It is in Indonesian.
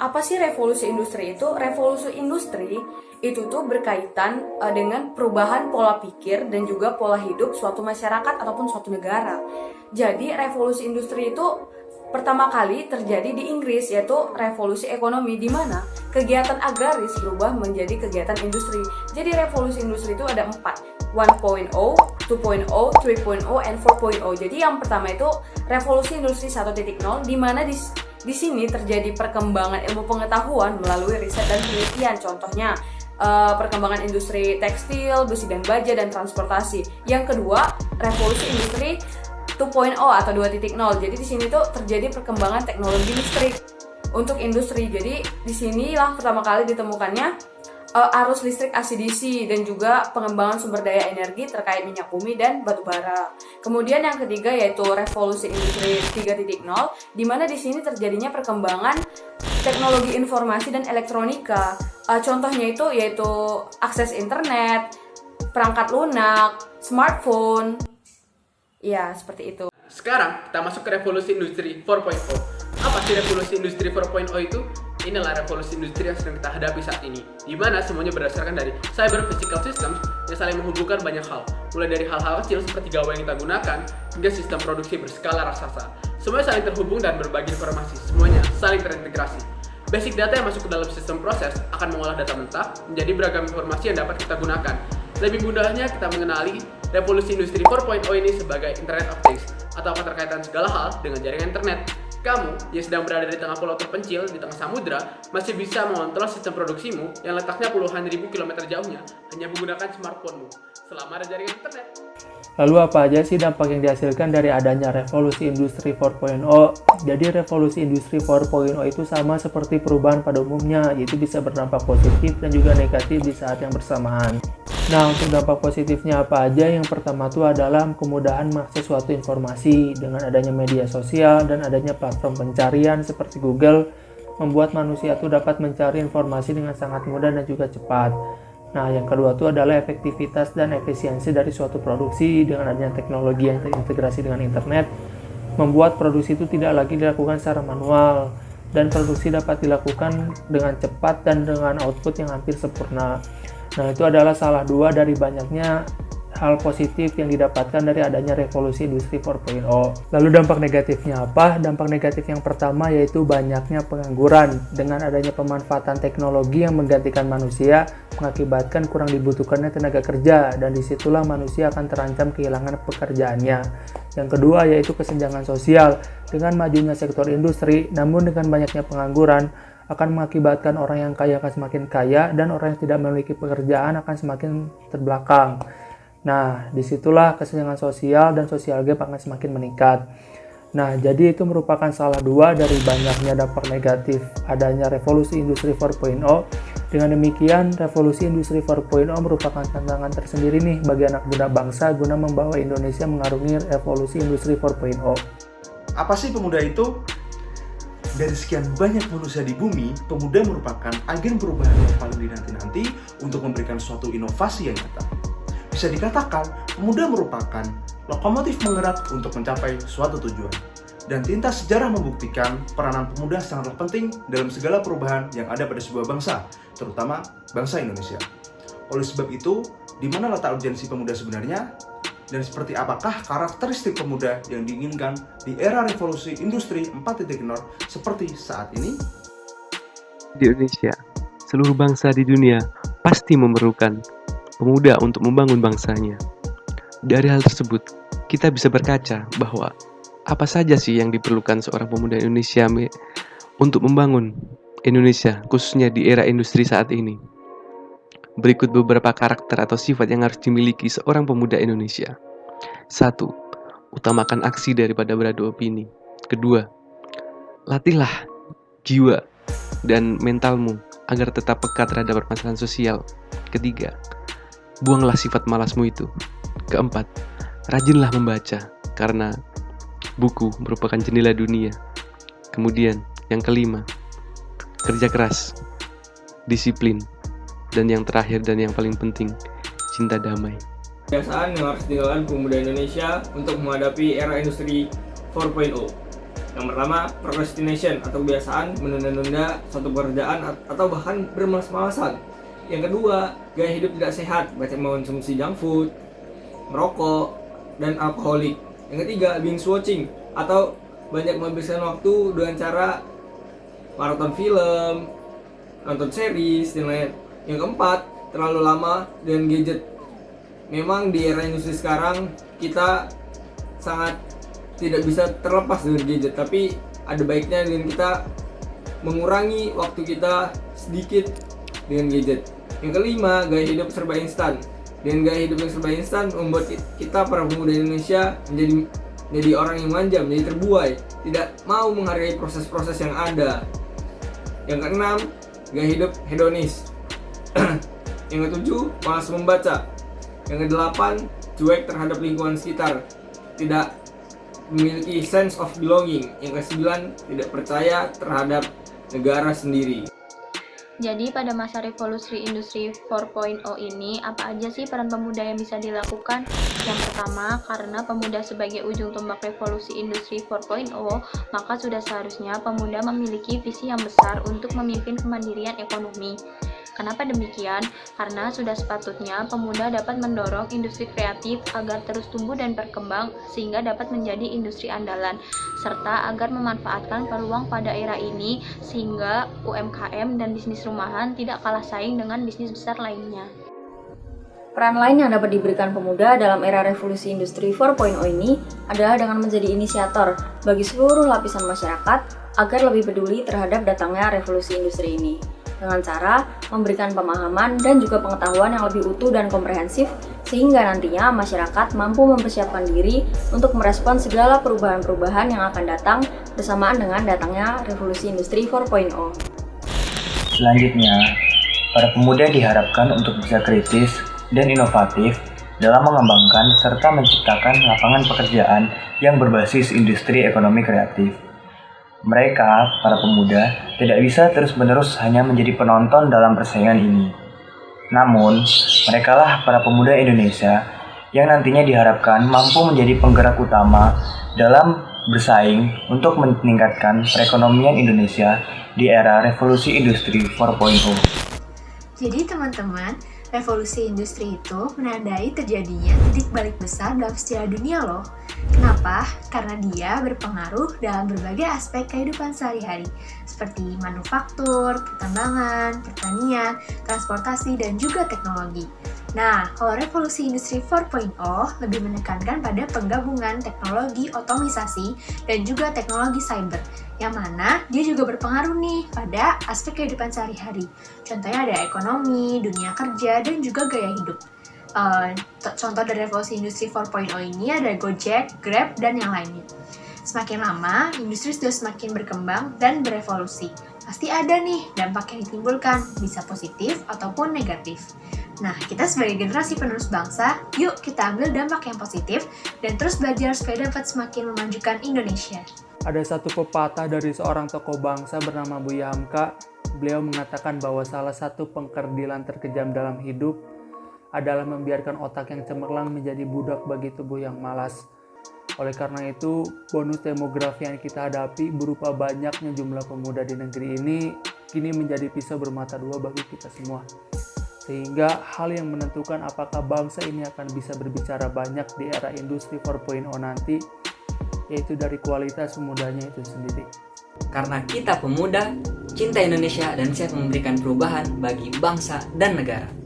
Apa sih revolusi industri itu? Revolusi industri itu tuh berkaitan dengan perubahan pola pikir dan juga pola hidup suatu masyarakat ataupun suatu negara. Jadi revolusi industri itu pertama kali terjadi di Inggris, yaitu revolusi ekonomi, di mana kegiatan agraris berubah menjadi kegiatan industri. Jadi revolusi industri itu ada 4, 1.0, 2.0, 3.0, and 4.0. Jadi yang pertama itu revolusi industri 1.0, di mana di sini terjadi perkembangan ilmu pengetahuan melalui riset dan penelitian. Contohnya perkembangan industri tekstil, besi dan baja, dan transportasi. Yang kedua, revolusi industri 2.0 atau 2.0. Jadi di sini tuh terjadi perkembangan teknologi listrik untuk industri. Jadi di sinilah pertama kali ditemukannya arus listrik AC/DC dan juga pengembangan sumber daya energi terkait minyak bumi dan batu bara. Kemudian yang ketiga yaitu revolusi industri 3.0, di mana di sini terjadinya perkembangan teknologi informasi dan elektronika. Contohnya itu yaitu akses internet, perangkat lunak, smartphone. Ya, seperti itu. Sekarang kita masuk ke revolusi industri 4.0. Apa sih revolusi industri 4.0 itu? Inilah revolusi industri yang sedang kita hadapi saat ini, di mana semuanya berdasarkan dari cyber physical systems yang saling menghubungkan banyak hal, mulai dari hal-hal kecil seperti gawai yang kita gunakan, hingga sistem produksi berskala raksasa. Semuanya saling terhubung dan berbagi informasi, semuanya saling terintegrasi. Basic data yang masuk ke dalam sistem proses akan mengolah data mentah menjadi beragam informasi yang dapat kita gunakan. Lebih mudahnya kita mengenali revolusi industri 4.0 ini sebagai Internet of Things, atau keterkaitan segala hal dengan jaringan internet. Kamu yang sedang berada di tengah pulau terpencil di tengah samudra masih bisa mengontrol sistem produksimu yang letaknya puluhan ribu kilometer jauhnya hanya menggunakan smartphone-mu selama ada jaringan internet. Lalu apa aja sih dampak yang dihasilkan dari adanya revolusi industri 4.0? Jadi revolusi industri 4.0 itu sama seperti perubahan pada umumnya, yaitu bisa berdampak positif dan juga negatif di saat yang bersamaan. Nah, untuk dampak positifnya apa aja? Yang pertama itu adalah kemudahan mengakses suatu informasi. Dengan adanya media sosial dan adanya platform pencarian seperti Google, membuat manusia itu dapat mencari informasi dengan sangat mudah dan juga cepat. Nah, yang kedua itu adalah efektivitas dan efisiensi dari suatu produksi. Dengan adanya teknologi yang terintegrasi dengan internet, membuat produksi itu tidak lagi dilakukan secara manual, dan produksi dapat dilakukan dengan cepat dan dengan output yang hampir sempurna. Nah, itu adalah salah dua dari banyaknya hal positif yang didapatkan dari adanya revolusi industri 4.0. Lalu dampak negatifnya apa? Dampak negatif yang pertama yaitu banyaknya pengangguran. Dengan adanya pemanfaatan teknologi yang menggantikan manusia, mengakibatkan kurang dibutuhkannya tenaga kerja, dan disitulah manusia akan terancam kehilangan pekerjaannya. Yang kedua yaitu kesenjangan sosial. Dengan majunya sektor industri, namun dengan banyaknya pengangguran, akan mengakibatkan orang yang kaya akan semakin kaya dan orang yang tidak memiliki pekerjaan akan semakin terbelakang. Nah, disitulah kesenjangan sosial dan sosial gap akan semakin meningkat. Nah, jadi itu merupakan salah dua dari banyaknya dampak negatif adanya revolusi industri 4.0. Dengan demikian, revolusi industri 4.0 merupakan tantangan tersendiri nih bagi anak muda bangsa guna membawa Indonesia mengarungi revolusi industri 4.0. Apa sih pemuda itu? Dari sekian banyak manusia di bumi, pemuda merupakan agen perubahan yang paling dinanti-nanti untuk memberikan suatu inovasi yang nyata. Bisa dikatakan, pemuda merupakan lokomotif penggerak untuk mencapai suatu tujuan. Dan tinta sejarah membuktikan peranan pemuda sangatlah penting dalam segala perubahan yang ada pada sebuah bangsa, terutama bangsa Indonesia. Oleh sebab itu, di mana letak urgensi pemuda sebenarnya? Dan seperti apakah karakteristik pemuda yang diinginkan di era revolusi industri 4.0 seperti saat ini? Di Indonesia, seluruh bangsa di dunia pasti memerlukan pemuda untuk membangun bangsanya. Dari hal tersebut, kita bisa berkaca bahwa apa saja sih yang diperlukan seorang pemuda Indonesia untuk membangun Indonesia, khususnya di era industri saat ini. Berikut beberapa karakter atau sifat yang harus dimiliki seorang pemuda Indonesia. 1. Utamakan aksi daripada beradu opini. Kedua, latihlah jiwa dan mentalmu agar tetap peka terhadap permasalahan sosial. Ketiga, buanglah sifat malasmu itu. Keempat, rajinlah membaca karena buku merupakan jendela dunia. Kemudian, yang kelima, kerja keras, disiplin, dan yang terakhir dan yang paling penting, cinta damai. Kebiasaan yang harus dilakukan pemuda Indonesia untuk menghadapi era industri 4.0. Yang pertama, procrastination atau kebiasaan menunda-nunda suatu pekerjaan atau bahkan bermalas-malasan. Yang kedua, gaya hidup tidak sehat, banyak mengonsumsi junk food, merokok, dan alkoholik. Yang ketiga, binge watching atau banyak menghabiskan waktu dengan cara maraton film, nonton series, dan lain. Yang keempat, terlalu lama dengan gadget. Memang di era industri sekarang kita sangat tidak bisa terlepas dengan gadget, tapi ada baiknya dengan kita mengurangi waktu kita sedikit dengan gadget. Yang kelima, gaya hidup serba instan. Dengan gaya hidup yang serba instan membuat kita para pemuda Indonesia menjadi orang yang manja, menjadi terbuai, tidak mau menghargai proses-proses yang ada. Yang keenam, gaya hidup hedonis. Yang ketujuh, malas membaca. Yang kedelapan, cuek terhadap lingkungan sekitar, tidak memiliki sense of belonging. Yang kesembilan, tidak percaya terhadap negara sendiri. Jadi pada masa revolusi industri 4.0 ini, apa aja sih peran pemuda yang bisa dilakukan? Yang pertama, karena pemuda sebagai ujung tombak revolusi industri 4.0, maka sudah seharusnya pemuda memiliki visi yang besar untuk memimpin kemandirian ekonomi. Kenapa demikian? Karena sudah sepatutnya pemuda dapat mendorong industri kreatif agar terus tumbuh dan berkembang sehingga dapat menjadi industri andalan, serta agar memanfaatkan peluang pada era ini sehingga UMKM dan bisnis rumahan tidak kalah saing dengan bisnis besar lainnya. Peran lain yang dapat diberikan pemuda dalam era revolusi industri 4.0 ini adalah dengan menjadi inisiator bagi seluruh lapisan masyarakat agar lebih peduli terhadap datangnya revolusi industri ini, dengan cara memberikan pemahaman dan juga pengetahuan yang lebih utuh dan komprehensif sehingga nantinya masyarakat mampu mempersiapkan diri untuk merespons segala perubahan-perubahan yang akan datang bersamaan dengan datangnya revolusi industri 4.0. Selanjutnya, para pemuda diharapkan untuk bisa kritis dan inovatif dalam mengembangkan serta menciptakan lapangan pekerjaan yang berbasis industri ekonomi kreatif. Mereka, para pemuda, tidak bisa terus-menerus hanya menjadi penonton dalam persaingan ini. Namun, merekalah para pemuda Indonesia yang nantinya diharapkan mampu menjadi penggerak utama dalam bersaing untuk meningkatkan perekonomian Indonesia di era revolusi industri 4.0. Jadi teman-teman, revolusi industri itu menandai terjadinya titik balik besar dalam sejarah dunia loh. Kenapa? Karena dia berpengaruh dalam berbagai aspek kehidupan sehari-hari, seperti manufaktur, pertambangan, pertanian, transportasi, dan juga teknologi. Nah, kalau revolusi industri 4.0 lebih menekankan pada penggabungan teknologi otomisasi dan juga teknologi cyber, yang mana dia juga berpengaruh nih pada aspek kehidupan sehari-hari. Contohnya ada ekonomi, dunia kerja, dan juga gaya hidup. Contoh dari revolusi industri 4.0 ini ada Gojek, Grab, dan yang lainnya. Semakin lama, industri sudah semakin berkembang dan berevolusi. Pasti ada nih dampak yang ditimbulkan, bisa positif ataupun negatif. Nah, kita sebagai generasi penerus bangsa, yuk kita ambil dampak yang positif dan terus belajar supaya dapat semakin memajukan Indonesia. Ada satu pepatah dari seorang tokoh bangsa bernama Buya Hamka. Beliau mengatakan bahwa salah satu pengkerdilan terkejam dalam hidup adalah membiarkan otak yang cemerlang menjadi budak bagi tubuh yang malas. Oleh karena itu, bonus demografi yang kita hadapi berupa banyaknya jumlah pemuda di negeri ini kini menjadi pisau bermata dua bagi kita semua. Sehingga hal yang menentukan apakah bangsa ini akan bisa berbicara banyak di era industri 4.0 nanti, yaitu dari kualitas pemudanya itu sendiri. Karena kita pemuda, cinta Indonesia dan siap memberikan perubahan bagi bangsa dan negara.